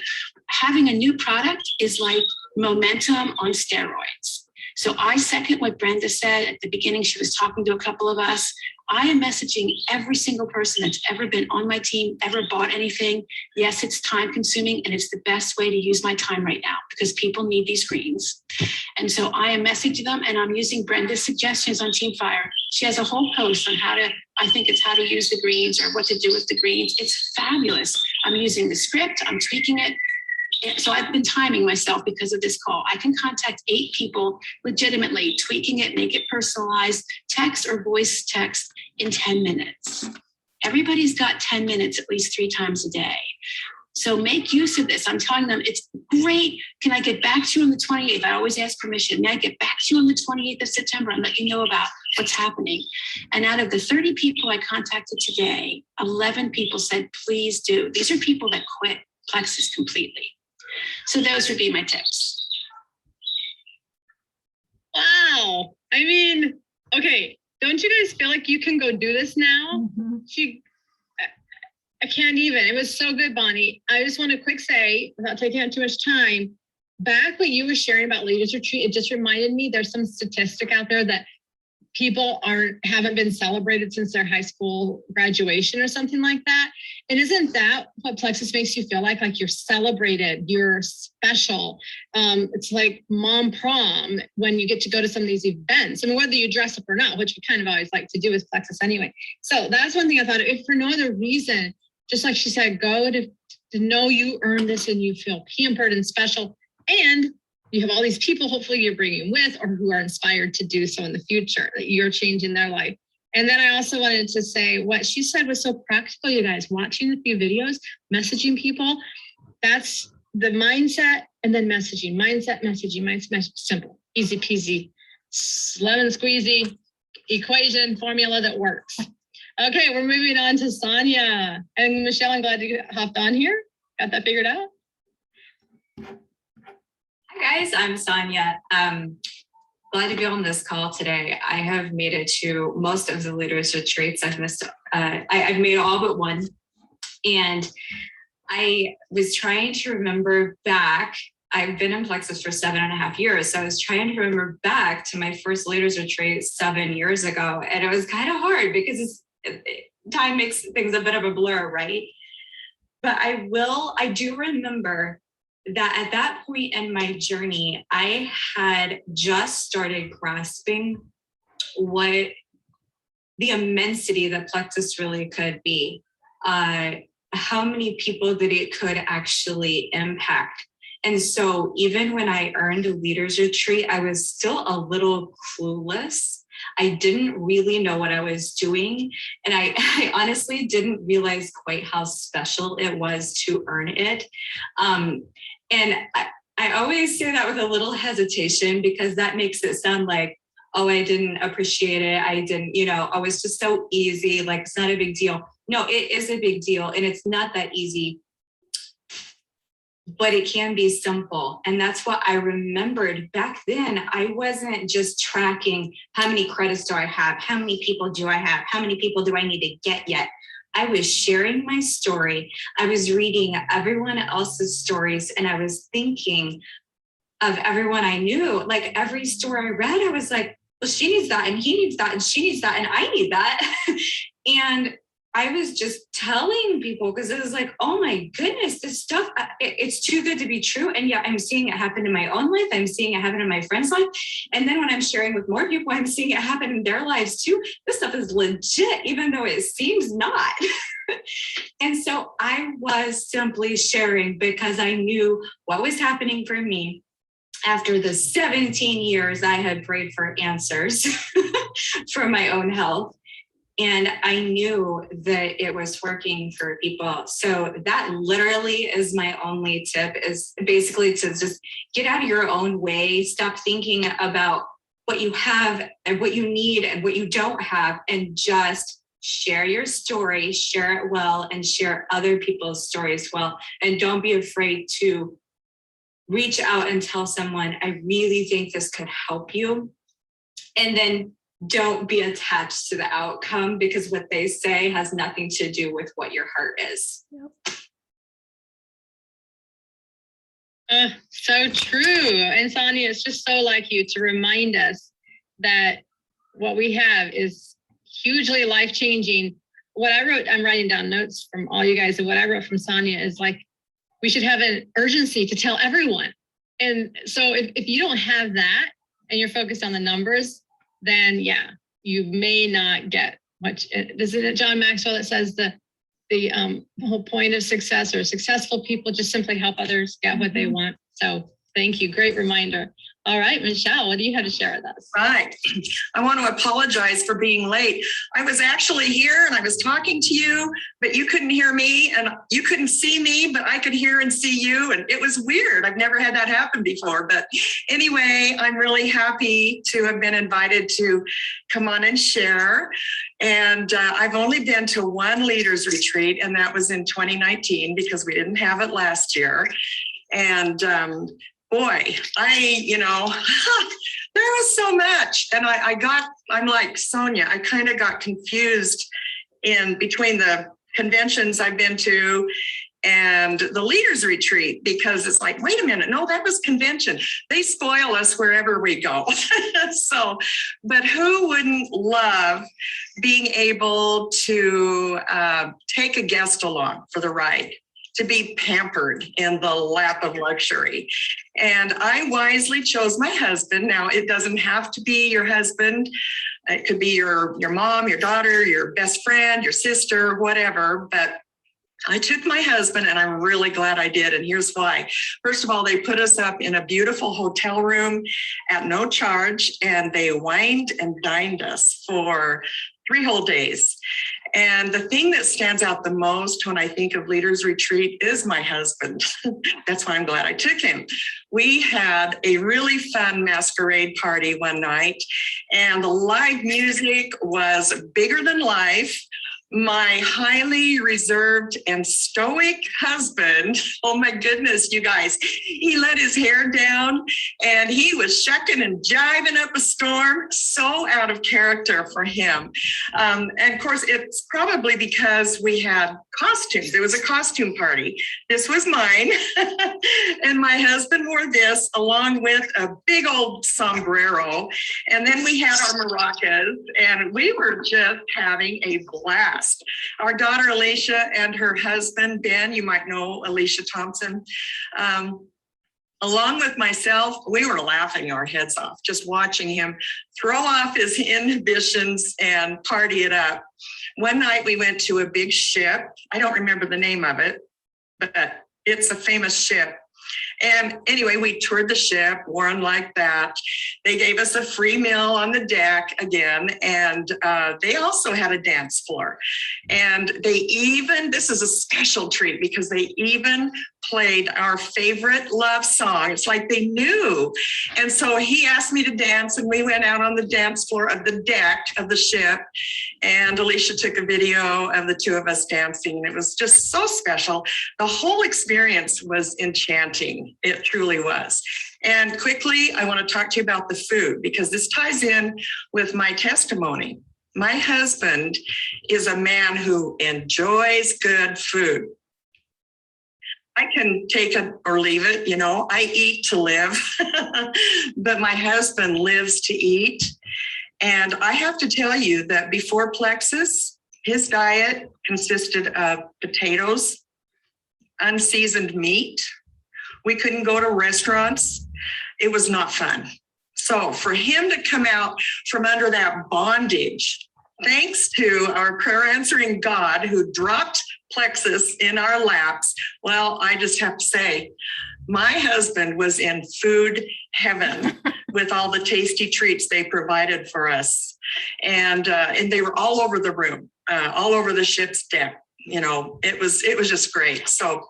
having a new product is like momentum on steroids. So I second what Brenda said at the beginning. She was talking to a couple of us. I am messaging every single person that's ever been on my team, ever bought anything. Yes, it's time consuming and it's the best way to use my time right now because people need these greens. And so I am messaging them and I'm using Brenda's suggestions on Team Fire. She has a whole post on how to use the greens or what to do with the greens. It's fabulous. I'm using the script, I'm tweaking it. So I've been timing myself because of this call. I can contact 8 people legitimately, tweaking it, make it personalized, text or voice text in 10 minutes. Everybody's got 10 minutes at least 3 times a day. So make use of this. I'm telling them it's great. Can I get back to you on the 28th? I always ask permission. May I get back to you on the 28th of September and let you know about what's happening? And out of the 30 people I contacted today, 11 people said, please do. These are people that quit Plexus completely. So those would be my tips.
Wow. I mean, okay. Don't you guys feel like you can go do this now? I can't even. It was so good, Bonnie. I just want to quick say, without taking up too much time, back what you were sharing about Leaders Retreat, it just reminded me there's some statistic out there that people haven't been celebrated since their high school graduation or something like that. And isn't that what Plexus makes you feel like? Like you're celebrated, you're special. It's like mom prom when you get to go to some of these events. I mean, whether you dress up or not, which we kind of always like to do with Plexus anyway. So that's one thing I thought, if for no other reason, just like she said, go to know you earned this and you feel pampered and special. And you have all these people, hopefully you're bringing with or who are inspired to do so in the future, that you're changing their life. And then I also wanted to say what she said was so practical, you guys, watching the few videos, messaging people, that's the mindset and then messaging, mindset, simple, easy peasy, lemon squeezy equation formula that works. Okay, we're moving on to Sonya. And Michelle, I'm glad you hopped on here. Got that figured out?
Hi guys, I'm Sonya. Glad to be on this call today. I have made it to most of the leaders retreats. I've made all but one. And I was trying to remember back. I've been in Plexus for 7.5 years. So I was trying to remember back to my first leaders retreat 7 years ago. And it was kind of hard because time makes things a bit of a blur, right? But I do remember that at that point in my journey, I had just started grasping what the immensity that Plexus really could be, how many people that it could actually impact. And so even when I earned a leaders retreat, I was still a little clueless. I didn't really know what I was doing. And I honestly didn't realize quite how special it was to earn it. And I always say that with a little hesitation because that makes it sound like, oh, I didn't appreciate it. I didn't, oh, it's just so easy. Like, it's not a big deal. No, it is a big deal. And it's not that easy, but it can be simple. And that's what I remembered back then. I wasn't just tracking how many credits do I have? How many people do I have? How many people do I need to get yet? I was sharing my story. I was reading everyone else's stories and I was thinking of everyone I knew. Like every story I read, I was like, well, she needs that and he needs that and she needs that and I need that. And I was just telling people because it was like, oh my goodness, this stuff, it's too good to be true. And yet I'm seeing it happen in my own life. I'm seeing it happen in my friend's life. And then when I'm sharing with more people, I'm seeing it happen in their lives too. This stuff is legit, even though it seems not. And so I was simply sharing because I knew what was happening for me. After the 17 years I had prayed for answers for my own health. And I knew that it was working for people. So that literally is my only tip, is basically to just get out of your own way. Stop thinking about what you have and what you need and what you don't have, and just share your story, share it well, and share other people's stories well. And don't be afraid to reach out and tell someone, I really think this could help you. And then don't be attached to the outcome, because what they say has nothing to do with what your heart is.
So true. And Sonya, it's just so like you to remind us that what we have is hugely life-changing. What I wrote, I'm writing down notes from all you guys, and what I wrote from Sonya is like, we should have an urgency to tell everyone. And so if you don't have that and you're focused on the numbers, then yeah, you may not get much. Isn't it John Maxwell that says the whole point of success, or successful people just simply help others get what they want? So thank you. Great reminder. All right, Michelle, what do you have to share with us?
Right. I want to apologize for being late. I was actually here and I was talking to you, but you couldn't hear me and you couldn't see me, but I could hear and see you. And it was weird. I've never had that happen before. But anyway, I'm really happy to have been invited to come on and share. And I've only been to one leaders retreat, and that was in 2019 because we didn't have it last year. And boy, there was so much. And I'm like Sonya, I kind of got confused in between the conventions I've been to and the leaders retreat, because it's like, wait a minute, no, that was convention. They spoil us wherever we go. So, but who wouldn't love being able to take a guest along for the ride, to be pampered in the lap of luxury? And I wisely chose my husband. Now, it doesn't have to be your husband. It could be your mom, your daughter, your best friend, your sister, whatever. But I took my husband, and I'm really glad I did. And here's why. First of all, they put us up in a beautiful hotel room at no charge, and they wined and dined us for 3 whole days. And the thing that stands out the most when I think of Leaders Retreat is my husband. That's why I'm glad I took him. We had a really fun masquerade party one night, and the live music was bigger than life. My highly reserved and stoic husband, oh my goodness, you guys, he let his hair down and he was shucking and jiving up a storm, so out of character for him. And of course, it's probably because we had costumes. It was a costume party. This was mine. And my husband wore this along with a big old sombrero. And then we had our maracas, and we were just having a blast. Our daughter Alicia and her husband Ben, you might know Alicia Thompson, along with myself, we were laughing our heads off, just watching him throw off his inhibitions and party it up. One night we went to a big ship. I don't remember the name of it, but it's a famous ship. And anyway, we toured the ship, worn like that. They gave us a free meal on the deck again, and they also had a dance floor. And they even, this is a special treat, because they even played our favorite love song. It's like they knew. And so he asked me to dance, and we went out on the dance floor of the deck of the ship. And Alicia took a video of the two of us dancing. It was just so special. The whole experience was enchanting. It truly was. And quickly, I want to talk to you about the food, because this ties in with my testimony. My husband is a man who enjoys good food. I can take it or leave it, you know, I eat to live, but my husband lives to eat. And I have to tell you that before Plexus, his diet consisted of potatoes, unseasoned meat. We couldn't go to restaurants. It was not fun. So for him to come out from under that bondage, thanks to our prayer answering God who dropped Plexus in our laps, well, I just have to say, my husband was in food heaven with all the tasty treats they provided for us. And they were all over the room, all over the ship's deck. You know, it was just great. So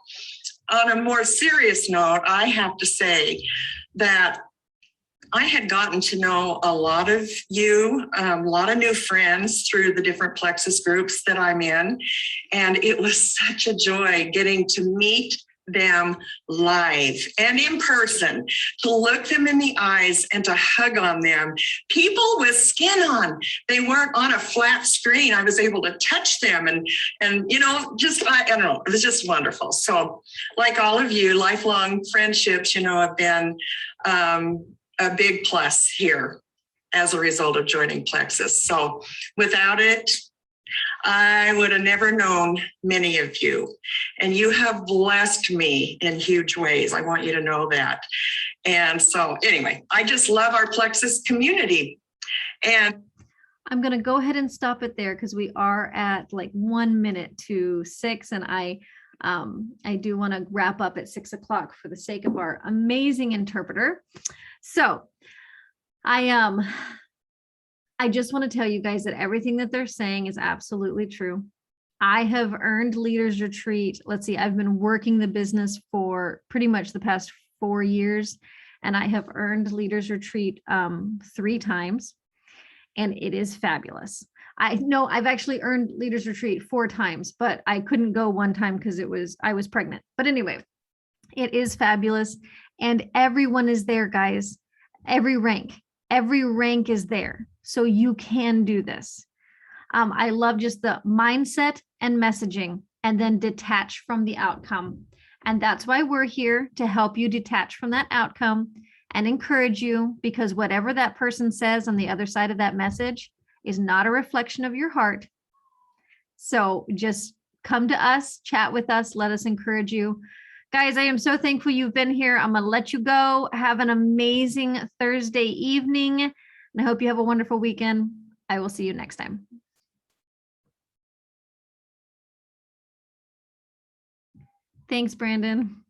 on a more serious note, I have to say that I had gotten to know a lot of you, a lot of new friends through the different Plexus groups that I'm in. And it was such a joy getting to meet them live and in person, to look them in the eyes and to hug on them. People with skin on. They weren't on a flat screen. I was able to touch them and you know, just, I don't know, it was just wonderful. So like all of you, lifelong friendships, you know, have been a big plus here as a result of joining Plexus. So without it, I would have never known many of you, and you have blessed me in huge ways. I want you to know that. And so anyway, I just love our Plexus community. And
I'm going to go ahead and stop it there, because we are at like 1 minute to 6, and I do want to wrap up at 6 o'clock for the sake of our amazing interpreter. So I just want to tell you guys that everything that they're saying is absolutely true. I have earned Leaders Retreat. Let's see, I've been working the business for pretty much the past 4 years, and I have earned Leaders Retreat 3 times, and it is fabulous. I know I've actually earned Leaders Retreat 4 times, but I couldn't go one time because I was pregnant. But anyway, it is fabulous, and everyone is there, guys. Every rank is there. So you can do this. I love just the mindset and messaging and then detach from the outcome. And that's why we're here, to help you detach from that outcome and encourage you, because whatever that person says on the other side of that message is not a reflection of your heart. So just come to us, chat with us, let us encourage you. Guys, I am so thankful you've been here. I'm going to let you go. Have an amazing Thursday evening, and I hope you have a wonderful weekend. I will see you next time. Thanks, Brandon.